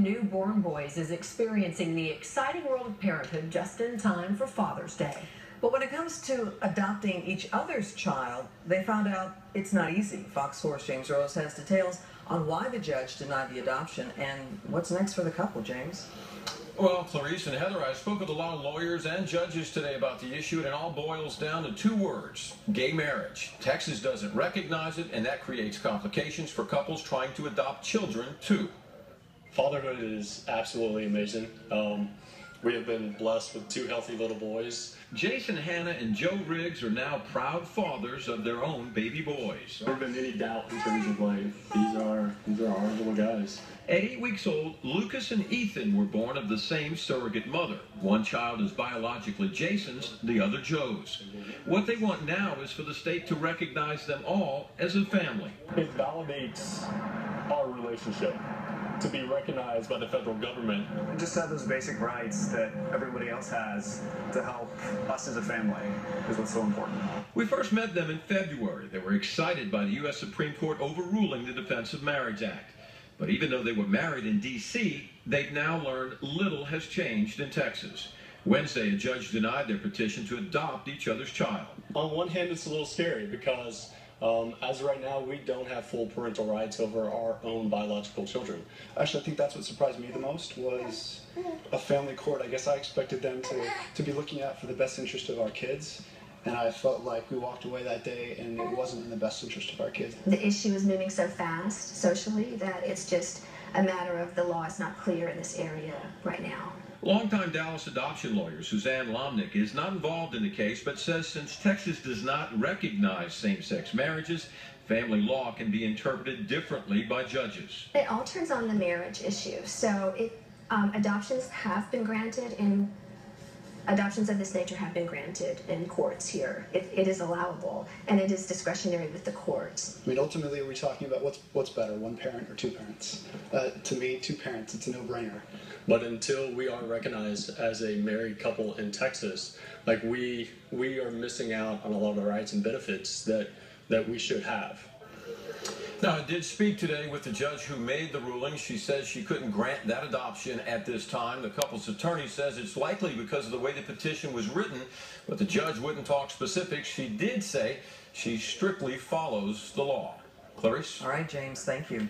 newborn boys is experiencing the exciting world of parenthood just in time for Father's Day. But when it comes to adopting each other's child, they found out it's not easy. Fox 4's James Rose has details on why the judge denied the adoption and what's next for the couple, James. Well, Clarice and Heather, I spoke with a lot of lawyers and judges today about the issue, and it all boils down to two words: gay marriage. Texas doesn't recognize it, and that creates complications for couples trying to adopt children, too. Fatherhood is absolutely amazing. We have been blessed with two healthy little boys. Jason, Hannah, and Joe Riggs are now proud fathers of their own baby boys. There hasn't been any doubt in terms of these are our little guys. At 8 weeks old, Lucas and Ethan were born of the same surrogate mother. One child is biologically Jason's, the other Joe's. What they want now is for the state to recognize them all as a family. It validates our relationship to be recognized by the federal government. And just have those basic rights that everybody else has to help us as a family is what's so important. We first met them in February. They were excited by the U.S. Supreme Court overruling the Defense of Marriage Act. But even though they were married in D.C., they've now learned little has changed in Texas. Wednesday, a judge denied their petition to adopt each other's child. On one hand, it's a little scary because as of right now, we don't have full parental rights over our own biological children. Actually, I think that's what surprised me the most was a family court. I guess I expected them to be looking out for the best interest of our kids. And I felt like we walked away that day and it wasn't in the best interest of our kids. The issue is moving so fast socially that it's just a matter of the law is not clear in this area right now. Longtime Dallas adoption lawyer Suzanne Lomnick is not involved in the case, but says since Texas does not recognize same-sex marriages, family law can be interpreted differently by judges. It all turns on the marriage issue. So adoptions have been granted in adoptions of this nature have been granted in courts here. It is allowable, and it is discretionary with the courts. I mean, ultimately, we're talking about what's better, one parent or two parents. To me, two parents, it's a no-brainer. But until we are recognized as a married couple in Texas, we are missing out on a lot of the rights and benefits that we should have. Now, I did speak today with the judge who made the ruling. She says she couldn't grant that adoption at this time. The couple's attorney says it's likely because of the way the petition was written, but the judge wouldn't talk specifics. She did say she strictly follows the law. Clarice? All right, James, thank you.